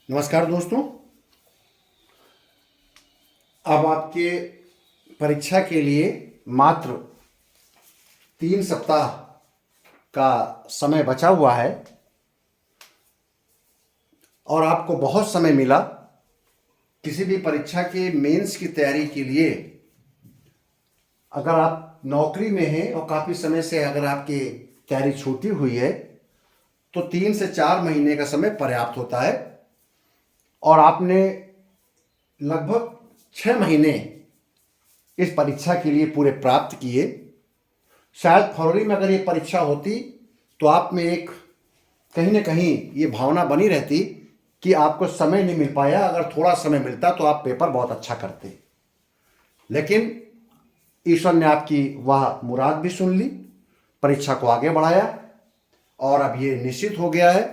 नमस्कार दोस्तों। अब आपके परीक्षा के लिए मात्र 3 सप्ताह का समय बचा हुआ है और आपको बहुत समय मिला किसी भी परीक्षा के मेंस की तैयारी के लिए। अगर आप नौकरी में हैं और काफ़ी समय से अगर आपकी तैयारी छूटी हुई है तो 3 से 4 महीने का समय पर्याप्त होता है और आपने लगभग 6 महीने इस परीक्षा के लिए पूरे प्राप्त किए। शायद फरवरी में अगर ये परीक्षा होती तो आप में एक कहीं ना कहीं ये भावना बनी रहती कि आपको समय नहीं मिल पाया, अगर थोड़ा समय मिलता तो आप पेपर बहुत अच्छा करते। लेकिन ईश्वर ने आपकी वह मुराद भी सुन ली, परीक्षा को आगे बढ़ाया और अब ये निश्चित हो गया है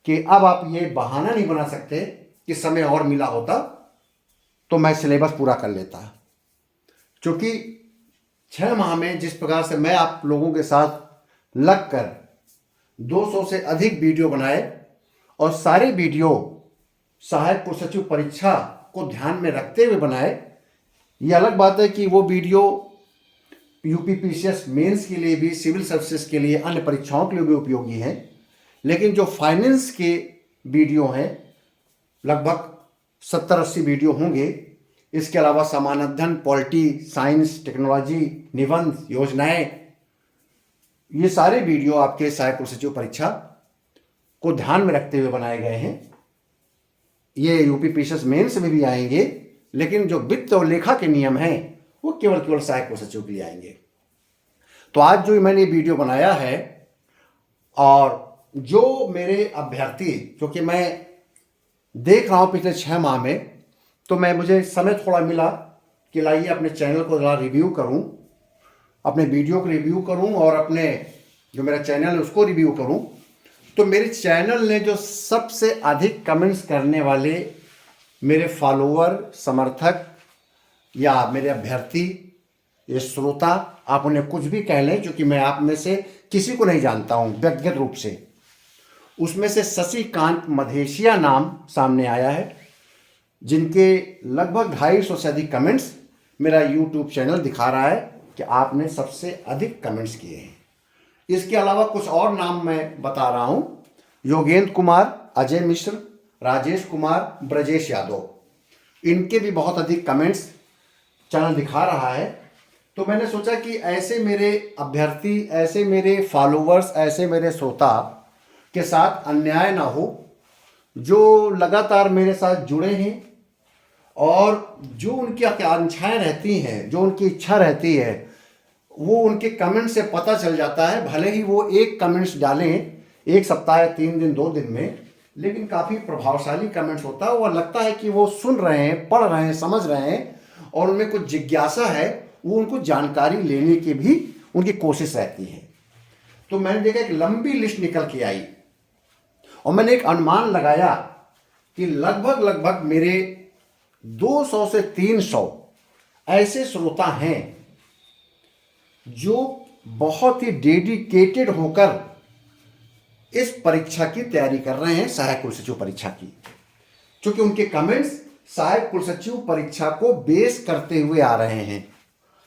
कि अब आप ये बहाना नहीं बना सकते कि समय और मिला होता तो मैं सिलेबस पूरा कर लेता। क्योंकि 6 माह में जिस प्रकार से मैं आप लोगों के साथ लगकर 200 से अधिक वीडियो बनाए और सारे वीडियो सहायक कुल सचिव परीक्षा को ध्यान में रखते हुए बनाए। ये अलग बात है कि वो वीडियो यूपीपीसीएस मेंस के लिए भी, सिविल सर्विसेज के लिए, अन्य परीक्षाओं के लिए भी उपयोगी हैं। लेकिन जो फाइनेंस के वीडियो हैं लगभग 70-80 वीडियो होंगे। इसके अलावा सामान्य अध्ययन, पॉलिटी, साइंस, टेक्नोलॉजी, निबंध, योजनाएं, ये सारे वीडियो आपके सहायक कुल सचिव परीक्षा को ध्यान में रखते हुए बनाए गए हैं। ये यूपीपीसीएस मेंस में भी आएंगे, लेकिन जो वित्त और लेखा के नियम हैं वो केवल सहायक कुल सचिव के लिए आएंगे। तो आज जो मैंने ये वीडियो बनाया है और जो मेरे अभ्यर्थी, क्योंकि मैं देख रहा हूँ पिछले 6 माह में, तो मुझे समय थोड़ा मिला कि लाइए अपने चैनल को ज़रा रिव्यू करूँ, अपने वीडियो को रिव्यू करूँ और अपने जो मेरा चैनल है उसको रिव्यू करूँ। तो मेरे चैनल ने जो सबसे अधिक कमेंट्स करने वाले मेरे फॉलोअर, समर्थक या मेरे अभ्यर्थी, ये श्रोता, आप उन्हें कुछ भी कह लें, क्योंकि मैं आप में से किसी को नहीं जानता हूँ व्यक्तिगत रूप से, उसमें से शशिकांत मधेशिया नाम सामने आया है, जिनके लगभग 250 से अधिक कमेंट्स मेरा यूट्यूब चैनल दिखा रहा है कि आपने सबसे अधिक कमेंट्स किए हैं। इसके अलावा कुछ और नाम मैं बता रहा हूँ: योगेंद्र कुमार, अजय मिश्र, राजेश कुमार, ब्रजेश यादव, इनके भी बहुत अधिक कमेंट्स चैनल दिखा रहा है। तो मैंने सोचा कि ऐसे मेरे अभ्यर्थी, ऐसे मेरे फॉलोअर्स, ऐसे मेरे श्रोता के साथ अन्याय ना हो, जो लगातार मेरे साथ जुड़े हैं और जो उनकी आकांक्षाएं रहती हैं, जो उनकी इच्छा रहती है, वो उनके कमेंट से पता चल जाता है। भले ही वो एक कमेंट्स डालें 1 सप्ताह या 3 दिन 2 दिन में, लेकिन काफ़ी प्रभावशाली कमेंट्स होता है। वो लगता है कि वो सुन रहे हैं, पढ़ रहे हैं, समझ रहे हैं और उनमें कुछ जिज्ञासा है, वो उनको जानकारी लेने की भी उनकी कोशिश रहती है। तो मैंने देखा एक लंबी लिस्ट निकल के आई और मैंने एक अनुमान लगाया कि लगभग मेरे 200 से 300 ऐसे श्रोता हैं जो बहुत ही डेडिकेटेड होकर इस परीक्षा की तैयारी कर रहे हैं, सहायक कुल सचिव परीक्षा की। क्योंकि उनके कमेंट्स सहायक कुल सचिव परीक्षा को बेस करते हुए आ रहे हैं।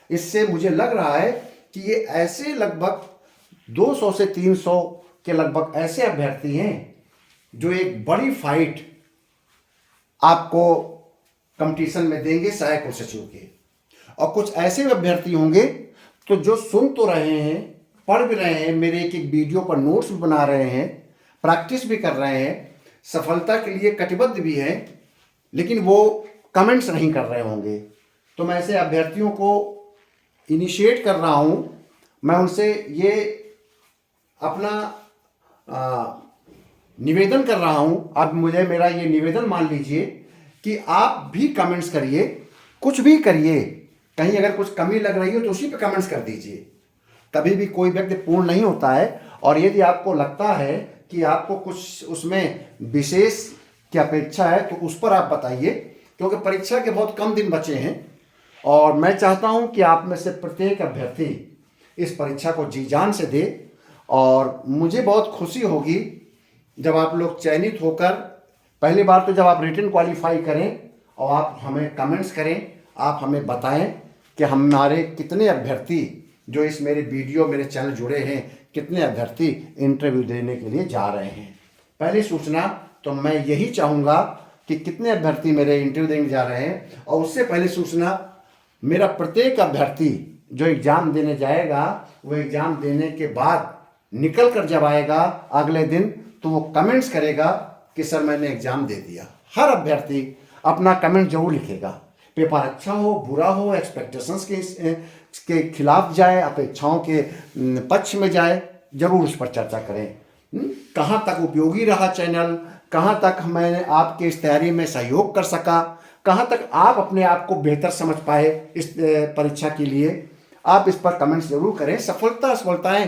इससे मुझे लग रहा है कि ये ऐसे लगभग 200 से 300 के लगभग ऐसे अभ्यर्थी हैं जो एक बड़ी फाइट आपको कंपटीशन में देंगे सहायक कुल सचिव के। और कुछ ऐसे अभ्यर्थी होंगे तो जो सुन तो रहे हैं, पढ़ भी रहे हैं, मेरे एक वीडियो पर नोट्स भी बना रहे हैं, प्रैक्टिस भी कर रहे हैं, सफलता के लिए कटिबद्ध भी हैं, लेकिन वो कमेंट्स नहीं कर रहे होंगे। तो मैं ऐसे अभ्यर्थियों को इनिशिएट कर रहा हूँ, मैं उनसे ये अपना निवेदन कर रहा हूँ। अब मुझे मेरा ये निवेदन मान लीजिए कि आप भी कमेंट्स करिए, कुछ भी करिए, कहीं अगर कुछ कमी लग रही हो तो उसी पे कमेंट्स कर दीजिए। कभी भी कोई व्यक्ति पूर्ण नहीं होता है और यदि आपको लगता है कि आपको कुछ उसमें विशेष की अपेक्षा है तो उस पर आप बताइए, क्योंकि परीक्षा के बहुत कम दिन बचे हैं और मैं चाहता हूं कि आप में से प्रत्येक अभ्यर्थी इस परीक्षा को जी जान से दे। और मुझे बहुत खुशी होगी जब आप लोग चयनित होकर पहली बार तो जब आप रिटन क्वालिफाई करें और आप हमें कमेंट्स करें, आप हमें बताएं कि हमारे कितने अभ्यर्थी जो इस मेरे वीडियो मेरे चैनल जुड़े हैं, कितने अभ्यर्थी इंटरव्यू देने के लिए जा रहे हैं। पहली सूचना तो मैं यही चाहूँगा कि कितने अभ्यर्थी मेरे इंटरव्यू देने जा रहे हैं, और उससे पहले सूचना मेरा प्रत्येक अभ्यर्थी जो एग्ज़ाम देने जाएगा वो एग्ज़ाम देने के बाद निकल कर जब आएगा अगले दिन तो वो कमेंट्स करेगा कि सर मैंने एग्ज़ाम दे दिया। हर अभ्यर्थी अपना कमेंट जरूर लिखेगा, पेपर अच्छा हो बुरा हो, एक्सपेक्टेशंस के खिलाफ जाए, अपेक्षाओं के पक्ष में जाए, जरूर उस पर चर्चा करें। कहाँ तक उपयोगी रहा चैनल, कहाँ तक मैंने आपके इस तैयारी में सहयोग कर सका, कहाँ तक आप अपने आप को बेहतर समझ पाए इस परीक्षा के लिए, आप इस पर कमेंट्स जरूर करें। सफलता असफलताएं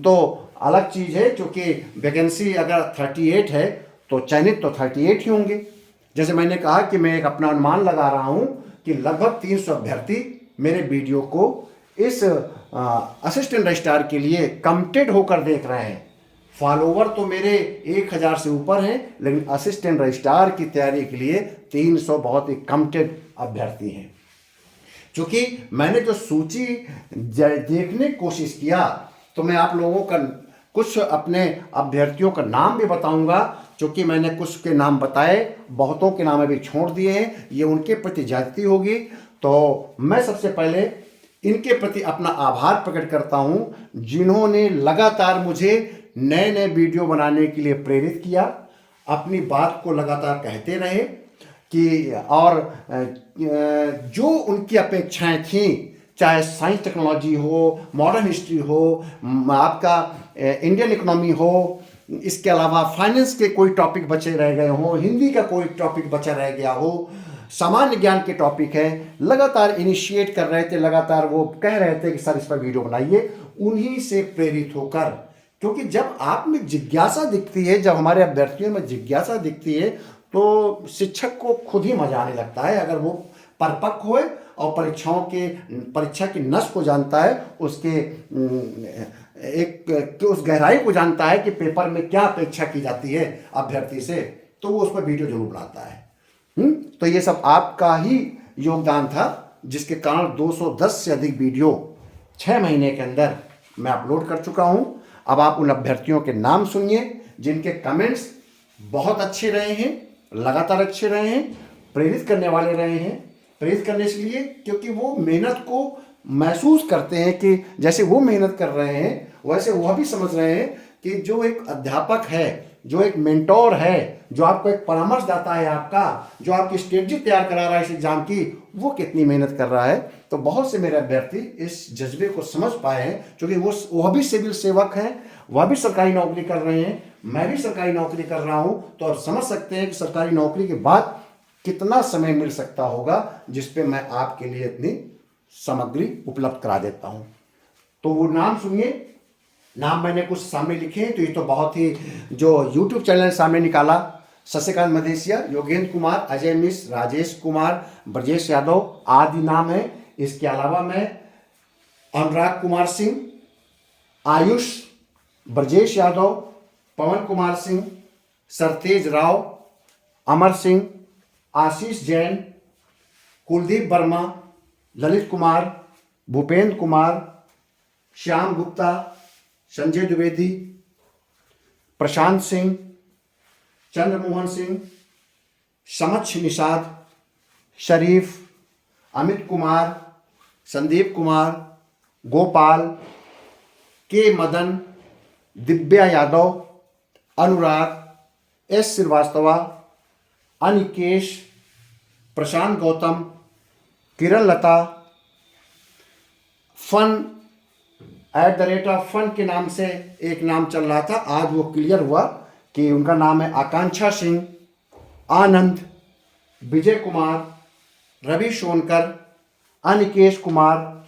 तो अलग चीज़ है, क्योंकि वैकेंसी अगर 38 है तो चयनित तो 38 ही होंगे। जैसे मैंने कहा कि मैं एक अपना अनुमान लगा रहा हूँ कि लगभग 300 अभ्यर्थी मेरे वीडियो को इस असिस्टेंट रजिस्ट्रार के लिए कमिटेड होकर देख रहे हैं। फॉलोवर तो मेरे 1000 से ऊपर हैं, लेकिन असिस्टेंट रजिस्ट्रार की तैयारी के लिए 300 बहुत ही कमिटेड अभ्यर्थी हैं। क्योंकि मैंने जो सूची देखने की कोशिश किया तो मैं आप लोगों का कुछ अपने अभ्यर्थियों का नाम भी बताऊंगा, क्योंकि मैंने कुछ के नाम बताए, बहुतों के नाम अभी छोड़ दिए हैं, ये उनके प्रति ज्यादती होगी। तो मैं सबसे पहले इनके प्रति अपना आभार प्रकट करता हूं जिन्होंने लगातार मुझे नए नए वीडियो बनाने के लिए प्रेरित किया, अपनी बात को लगातार कहते रहे कि और जो उनकी अपेक्षाएं थीं, चाहे साइंस टेक्नोलॉजी हो, मॉडर्न हिस्ट्री हो, आपका इंडियन इकोनॉमी हो, इसके अलावा फाइनेंस के कोई टॉपिक बचे रह गए हो, हिंदी का कोई टॉपिक बचा रह गया हो, सामान्य ज्ञान के टॉपिक है, लगातार इनिशिएट कर रहे थे, लगातार वो कह रहे थे कि सर इस पर वीडियो बनाइए। उन्हीं से प्रेरित होकर, क्योंकि जब आप में जिज्ञासा दिखती है, जब हमारे अभ्यर्थियों में जिज्ञासा दिखती है तो शिक्षक को खुद ही मजा आने लगता है। अगर वो परिपक्व होए और परीक्षा की नस को जानता है, उसके उस गहराई को जानता है कि पेपर में क्या अपेक्षा की जाती है अभ्यर्थी से, तो वो उस पर वीडियो जरूर बनाता है। तो ये सब आपका ही योगदान था, जिसके कारण 210 से अधिक वीडियो 6 महीने के अंदर मैं अपलोड कर चुका हूं। अब आप उन अभ्यर्थियों के नाम सुनिए जिनके कमेंट्स बहुत अच्छे रहे हैं, लगातार अच्छे रहे हैं, प्रेरित करने वाले रहे हैं। प्रेरित करने इसलिए क्योंकि वो मेहनत को महसूस करते हैं कि जैसे वो मेहनत कर रहे हैं वैसे वह भी समझ रहे हैं कि जो एक अध्यापक है, जो एक मेंटोर है, जो आपको एक परामर्शदाता है आपका, जो आपकी स्ट्रेटजी तैयार करा रहा है इस एग्जाम की, वो कितनी मेहनत कर रहा है। तो बहुत से मेरे अभ्यर्थी इस जज्बे को समझ पाए हैं, क्योंकि वह भी सिविल सेवक हैं, वह भी सरकारी नौकरी कर रहे हैं, मैं भी सरकारी नौकरी कर रहा हूं। तो आप समझ सकते हैं कि सरकारी नौकरी के बाद कितना समय मिल सकता होगा जिस पे मैं आपके लिए इतनी सामग्री उपलब्ध करा देता हूं। तो वो नाम सुनिए, नाम मैंने कुछ सामने लिखे हैं, तो ये तो बहुत ही जो YouTube चैनल सामने निकाला, शशिकांत मदेशिया, योगेंद्र कुमार, अजय मिश्र, राजेश कुमार, ब्रजेश यादव आदि नाम है। इसके अलावा मैं अनुराग कुमार सिंह, आयुष, ब्रजेश यादव, पवन कुमार सिंह, सरतेज राव, अमर सिंह, आशीष जैन, कुलदीप वर्मा, ललित कुमार, भूपेंद्र कुमार, श्याम गुप्ता, संजय द्विवेदी, प्रशांत सिंह, चंद्रमोहन सिंह, समक्ष निषाद, शरीफ, अमित कुमार, संदीप कुमार, गोपाल, के मदन, दिव्या यादव, अनुराग, एस श्रीवास्तवा, अनिकेश, प्रशांत गौतम, किरण लता, fun के नाम से एक नाम चल रहा था, आज वो क्लियर हुआ कि उनका नाम है आकांक्षा सिंह, आनंद, विजय कुमार, रवि सोनकर, अनिकेश कुमार,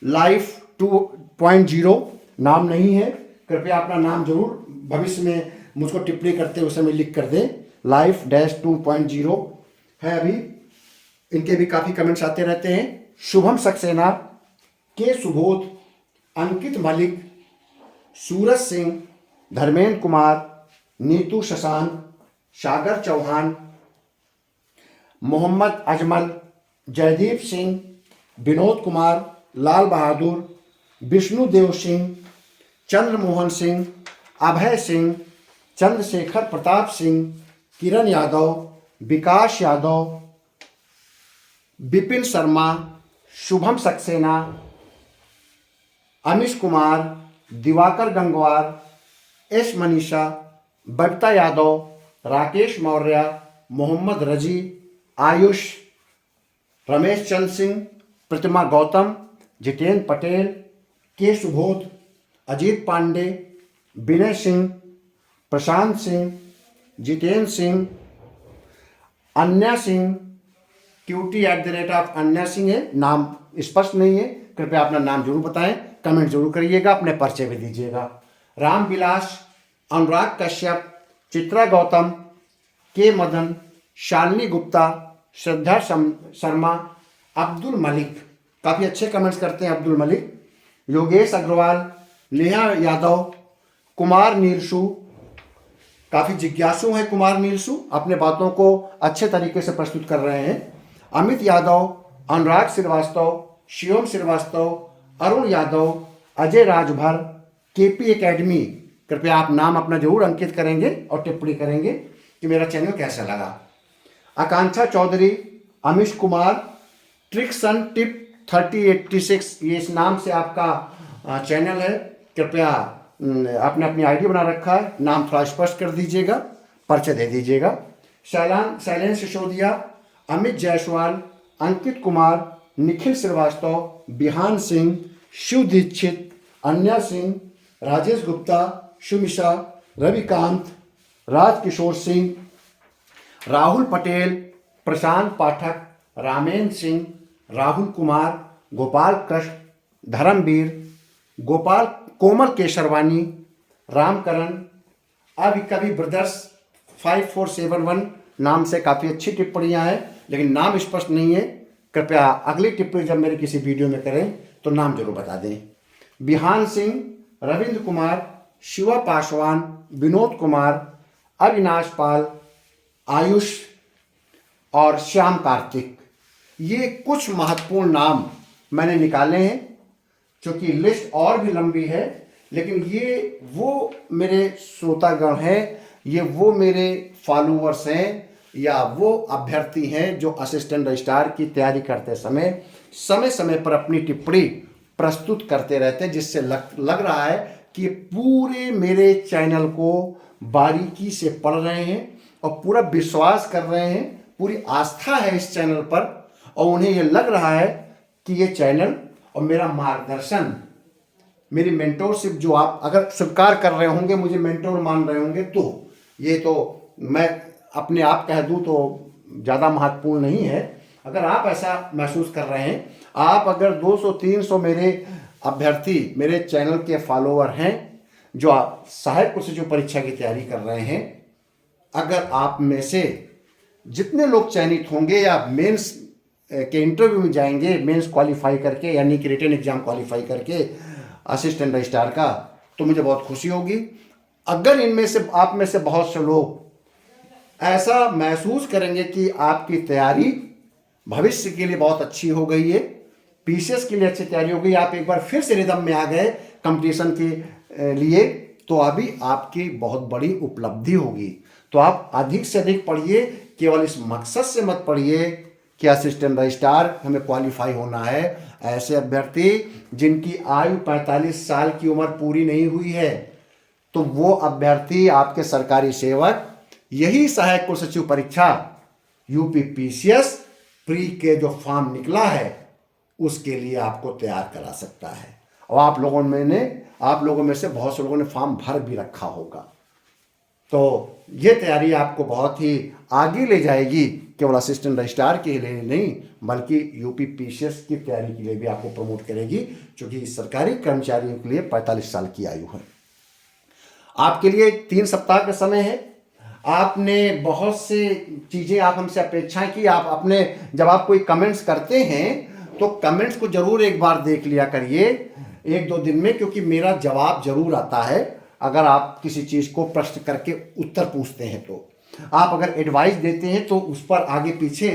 लाइफ 2.0 नाम नहीं है, कृपया अपना नाम जरूर भविष्य में मुझको टिप्पणी करते उस समय लिख कर दें। लाइफ -2.0 है अभी, इनके भी काफ़ी कमेंट्स आते रहते हैं। शुभम सक्सेना, के सुबोध, अंकित मलिक, सूरज सिंह, धर्मेंद्र कुमार, नीतू शशांक, सागर चौहान, मोहम्मद अजमल, जयदीप सिंह, विनोद कुमार, लाल बहादुर, विष्णुदेव सिंह, चंद्रमोहन सिंह, अभय सिंह, चंद्रशेखर प्रताप सिंह, किरण यादव, विकास यादव, विपिन शर्मा, शुभम सक्सेना, अमिश कुमार, दिवाकर गंगवार, एस मनीषा, बबीता यादव, राकेश मौर्य, मोहम्मद रजी, आयुष, रमेश चंद्र सिंह, प्रतिमा गौतम, जितेंद्र पटेल, के सुबोध, अजीत पांडे, विनय सिंह, प्रशांत सिंह, जितेंद्र सिंह, अन्या सिंह, क्यूटी @ अन्या सिंह है, नाम स्पष्ट नहीं है, कृपया अपना नाम जरूर बताएं, कमेंट जरूर करिएगा, अपने परिचय भी दीजिएगा। राम विलास, अनुराग कश्यप, चित्रा गौतम, के मदन, शालिनी गुप्ता, श्रद्धा शर्मा, अब्दुल मलिक, काफ़ी अच्छे कमेंट्स करते हैं अब्दुल मलिक, योगेश अग्रवाल, नेहा यादव, कुमार नीलसू, काफ़ी जिज्ञासु हैं कुमार नीलसू, अपने बातों को अच्छे तरीके से प्रस्तुत कर रहे हैं, अमित यादव, अनुराग श्रीवास्तव, शिवम श्रीवास्तव, अरुण यादव, अजय राजभर, केपी एकेडमी, कृपया आप नाम अपना जरूर अंकित करेंगे और टिप्पणी करेंगे कि मेरा चैनल कैसा लगा। आकांक्षा चौधरी, अमिश कुमार, ट्रिक्सन टिप 3086, ये इस नाम से आपका चैनल है, कृपया आपने अपनी आईडी बना रखा है, नाम थोड़ा स्पष्ट कर दीजिएगा, परिचय दे दीजिएगा। शैलेंद्र सिसोदिया, अमित जायसवाल, अंकित कुमार, निखिल श्रीवास्तव, बिहान सिंह, शिव दीक्षित, अन्या सिंह, राजेश गुप्ता, सुमिशा, रविकांत, राजकिशोर सिंह, राहुल पटेल, प्रशांत पाठक, रामेंद्र सिंह, राहुल कुमार, गोपाल कृष्ण, धर्मवीर, गोपाल, कोमल केशरवानी, रामकरण, अभी कभी ब्रदर्स 5471 नाम से काफ़ी अच्छी टिप्पणियाँ हैं, लेकिन नाम स्पष्ट नहीं है, कृपया अगली टिप्पणी जब मेरे किसी वीडियो में करें तो नाम जरूर बता दें। बिहान सिंह, रविंद्र कुमार, शिवा पासवान, विनोद कुमार, अविनाश पाल, आयुष और श्याम कार्तिक, ये कुछ महत्वपूर्ण नाम मैंने निकाले हैं, क्योंकि लिस्ट और भी लंबी है, लेकिन ये वो मेरे श्रोतागण हैं, ये वो मेरे फॉलोअर्स हैं, या वो अभ्यर्थी हैं जो असिस्टेंट रजिस्ट्रार की तैयारी करते समय समय पर अपनी टिप्पणी प्रस्तुत करते रहते हैं, जिससे लग रहा है कि पूरे मेरे चैनल को बारीकी से पढ़ रहे हैं और पूरा विश्वास कर रहे हैं, पूरी आस्था है इस चैनल पर, और उन्हें ये लग रहा है कि ये चैनल और मेरा मार्गदर्शन, मेरी मेंटोरशिप जो आप अगर स्वीकार कर रहे होंगे, मुझे मेंटोर मान रहे होंगे, तो ये तो मैं अपने आप कह दूं तो ज़्यादा महत्वपूर्ण नहीं है। अगर आप ऐसा महसूस कर रहे हैं, आप अगर 200-300 मेरे अभ्यर्थी, मेरे चैनल के फॉलोअर हैं जो सहायक कृषि सचिव परीक्षा की तैयारी कर रहे हैं, अगर आप में से जितने लोग चयनित होंगे या मेंस के इंटरव्यू में जाएंगे, मेंस क्वालिफाई करके, यानी कि रिटन एग्जाम क्वालिफाई करके असिस्टेंट रजिस्ट्रार का, तो मुझे बहुत खुशी होगी। अगर इनमें से आप में से बहुत से लोग ऐसा महसूस करेंगे कि आपकी तैयारी भविष्य के लिए बहुत अच्छी हो गई है, पीसीएस के लिए अच्छी तैयारी हो गई, आप एक बार फिर से रिदम में आ गए कंपटीशन के लिए, तो अभी आपकी बहुत बड़ी उपलब्धि होगी। तो आप अधिक से अधिक पढ़िए, केवल इस मकसद से मत पढ़िए कि असिस्टेंट रजिस्ट्रार हमें क्वालिफाई होना है। ऐसे अभ्यर्थी जिनकी आयु 45 साल की उम्र पूरी नहीं हुई है, तो वो अभ्यर्थी, आपके सरकारी सेवक, यही सहायक कृषि सचिव परीक्षा यूपी पीसीएस प्री के जो फॉर्म निकला है उसके लिए आपको तैयार करा सकता है। और आप लोगों में से बहुत से लोगों ने फॉर्म भर भी रखा होगा, तो ये तैयारी आपको बहुत ही आगे ले जाएगी, केवल असिस्टेंट रजिस्ट्रार के लिए नहीं बल्कि यूपी पीसीएस की तैयारी के लिए भी आपको प्रमोट करेगी, क्योंकि सरकारी कर्मचारियों के लिए 45 साल की आयु है। आपके लिए 3 सप्ताह का समय है। आपने बहुत से चीज़ें आप हमसे अपेक्षाएं की, आप अपने जब आप कोई कमेंट्स करते हैं तो कमेंट्स को जरूर एक बार देख लिया करिए 1-2 दिन में, क्योंकि मेरा जवाब जरूर आता है अगर आप किसी चीज़ को प्रश्न करके उत्तर पूछते हैं। तो आप अगर एडवाइस देते हैं तो उस पर आगे पीछे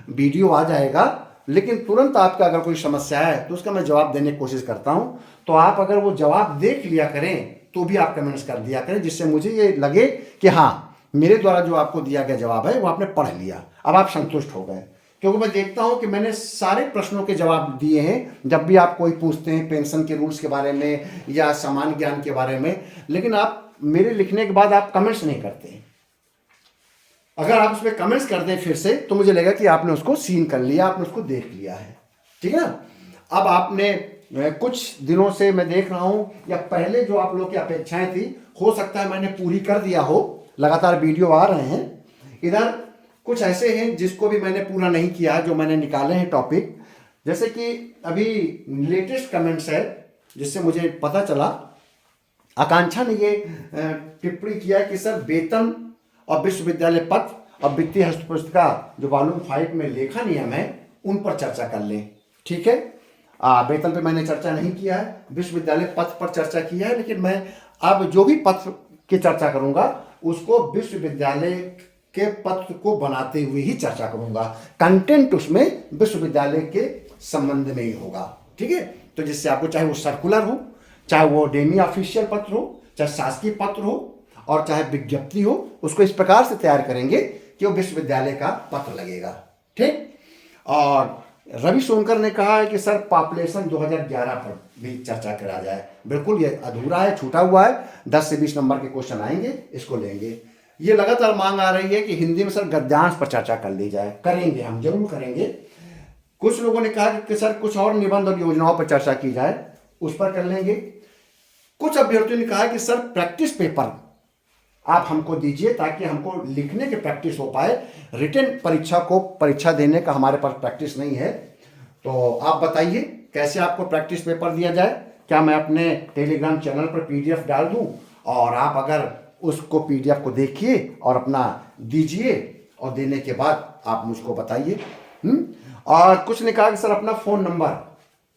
वीडियो आ जाएगा, लेकिन तुरंत आपका अगर कोई समस्या है तो उसका मैं जवाब देने की कोशिश करता हूँ। तो आप अगर वो जवाब देख लिया करें तो भी आप कमेंट्स कर दिया करें, जिससे मुझे ये लगे कि हाँ, मेरे द्वारा जो आपको दिया गया जवाब है वो आपने पढ़ लिया, अब आप संतुष्ट हो गए। क्योंकि मैं देखता हूं कि मैंने सारे प्रश्नों के जवाब दिए हैं जब भी आप कोई पूछते हैं पेंशन के रूल्स के बारे में या सामान्य ज्ञान के बारे में, लेकिन आप मेरे लिखने के बाद आप कमेंट्स नहीं करते हैं। अगर आप उस पर कमेंट्स कर दें फिर से तो मुझे लगेगा कि आपने उसको सीन कर लिया, आपने उसको देख लिया है, ठीक है ना। अब आपने कुछ दिनों से मैं देख रहा हूं, या पहले जो आप लोग की अपेक्षाएं थी, हो सकता है मैंने पूरी कर दिया हो, लगातार वीडियो आ रहे हैं। इधर कुछ ऐसे हैं जिसको भी मैंने पूरा नहीं किया, जो मैंने निकाले हैं टॉपिक, जैसे कि अभी लेटेस्ट कमेंट्स है जिससे मुझे पता चला, आकांक्षा ने ये टिप्पणी किया कि सर वेतन और विश्वविद्यालय पत्र और वित्तीय हस्तपुस्तिका जो वॉल्यूम 5 में लेखा नियम है उन पर चर्चा कर लें। ठीक है, वेतन पे मैंने चर्चा नहीं किया है, विश्वविद्यालय पत्र पर चर्चा किया है, लेकिन मैं अब जो भी पत्र की चर्चा करूंगा उसको विश्वविद्यालय के पत्र को बनाते हुए ही चर्चा करूंगा। कंटेंट उसमें विश्वविद्यालय के संबंध में ही होगा। ठीक है, तो जिससे आपको चाहे वो सर्कुलर हो, चाहे वो डेमी ऑफिशियल पत्र हो, चाहे शासकीय पत्र हो और चाहे विज्ञप्ति हो, उसको इस प्रकार से तैयार करेंगे कि वो विश्वविद्यालय का पत्र लगेगा। ठीक, और रवि शंकर ने कहा है कि सर पॉपुलेशन 2011 पर भी चर्चा करा जाए। बिल्कुल, ये अधूरा है, छूटा हुआ है, 10 से 20 नंबर के क्वेश्चन आएंगे, इसको लेंगे। ये लगातार मांग आ रही है कि हिंदी में सर गद्यांश पर चर्चा कर ली जाए। करेंगे, हम जरूर करेंगे। कुछ लोगों ने कहा कि सर कुछ और निबंध और योजनाओं पर चर्चा की जाए, उस पर कर लेंगे। कुछ अभ्यर्थियों ने कहा कि सर प्रैक्टिस पेपर आप हमको दीजिए ताकि हमको लिखने की प्रैक्टिस हो पाए, रिटन परीक्षा को परीक्षा देने का हमारे पास प्रैक्टिस नहीं है। तो आप बताइए कैसे आपको प्रैक्टिस पेपर दिया जाए। क्या मैं अपने टेलीग्राम चैनल पर पीडीएफ डाल दूं और आप अगर उसको पीडीएफ को देखिए और अपना दीजिए और देने के बाद आप मुझको बताइए। और कुछ ने कहा कि सर अपना फ़ोन नंबर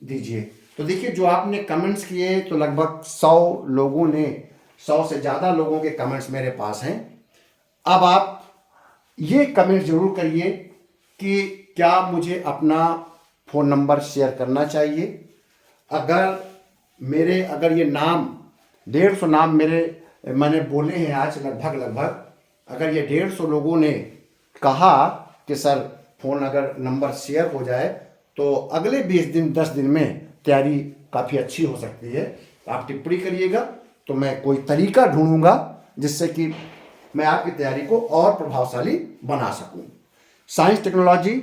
दीजिए। तो देखिए, जो आपने कमेंट्स किए तो लगभग 100 लोगों ने, 100 से ज़्यादा लोगों के कमेंट्स मेरे पास हैं। अब आप ये कमेंट जरूर करिए कि क्या मुझे अपना फ़ोन नंबर शेयर करना चाहिए। अगर ये नाम 150 नाम मैंने बोले हैं आज लगभग, अगर ये 150 लोगों ने कहा कि सर फ़ोन अगर नंबर शेयर हो जाए तो अगले 20 दिन 10 दिन में तैयारी काफ़ी अच्छी हो सकती है। आप टिप्पणी करिएगा तो मैं कोई तरीका ढूंढूंगा जिससे कि मैं आपकी तैयारी को और प्रभावशाली बना सकूं। साइंस टेक्नोलॉजी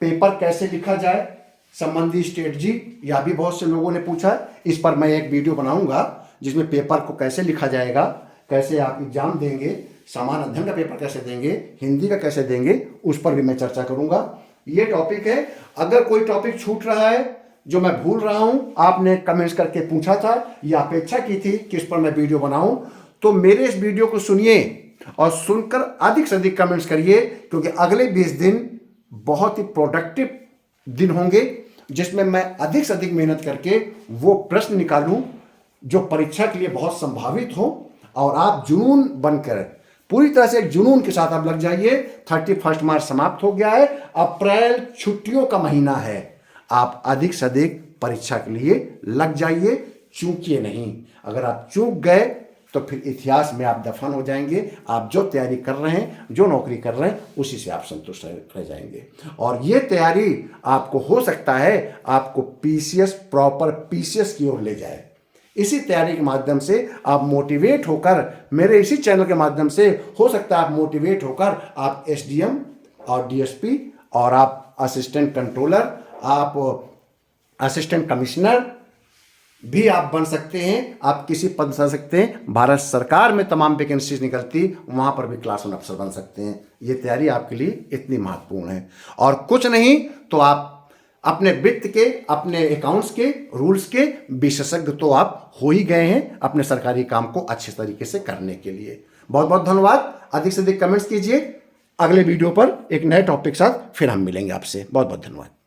पेपर कैसे लिखा जाए संबंधी स्ट्रेटजी, यह भी बहुत से लोगों ने पूछा। इस पर मैं एक वीडियो बनाऊंगा जिसमें पेपर को कैसे लिखा जाएगा, कैसे आप एग्जाम देंगे, सामान्य अध्ययन का पेपर कैसे देंगे, हिंदी का कैसे देंगे, उस पर भी मैं चर्चा करूंगा। ये टॉपिक है। अगर कोई टॉपिक छूट रहा है जो मैं भूल रहा हूं, आपने कमेंट्स करके पूछा था या अपेक्षा की थी कि इस पर मैं वीडियो बनाऊं, तो मेरे इस वीडियो को सुनिए और सुनकर अधिक से अधिक कमेंट्स करिए, क्योंकि अगले 20 दिन बहुत ही प्रोडक्टिव दिन होंगे जिसमें मैं अधिक से अधिक मेहनत करके वो प्रश्न निकालूं जो परीक्षा के लिए बहुत संभावित हो, और आप जुनून बनकर पूरी तरह से एक जुनून के साथ आप लग जाइए। 31 मार्च समाप्त हो गया है, अप्रैल छुट्टियों का महीना है। आप अधिक से अधिक परीक्षा के लिए लग जाइए, चूकिए नहीं। अगर आप चूक गए तो फिर इतिहास में आप दफन हो जाएंगे। आप जो तैयारी कर रहे हैं, जो नौकरी कर रहे हैं, उसी से आप संतुष्ट रह जाएंगे। और ये तैयारी आपको हो सकता है आपको पीसीएस, प्रॉपर पीसीएस की ओर ले जाए। इसी तैयारी के माध्यम से आप मोटिवेट होकर, मेरे इसी चैनल के माध्यम से हो सकता है आप मोटिवेट होकर आप एसडीएम और डीएसपी और आप असिस्टेंट कंट्रोलर, आप असिस्टेंट कमिश्नर भी आप बन सकते हैं। आप किसी पद से सकते हैं। भारत सरकार में तमाम वैकेंसीज निकलती, वहां पर भी क्लास 1 अफसर बन सकते हैं। ये तैयारी आपके लिए इतनी महत्वपूर्ण है। और कुछ नहीं तो आप अपने वित्त के, अपने अकाउंट्स के, रूल्स के विशेषज्ञ तो आप हो ही गए हैं अपने सरकारी काम को अच्छे तरीके से करने के लिए। बहुत बहुत धन्यवाद। अधिक से अधिक कमेंट्स कीजिए। अगले वीडियो पर एक नए टॉपिक के साथ फिर हम मिलेंगे आपसे। बहुत बहुत धन्यवाद।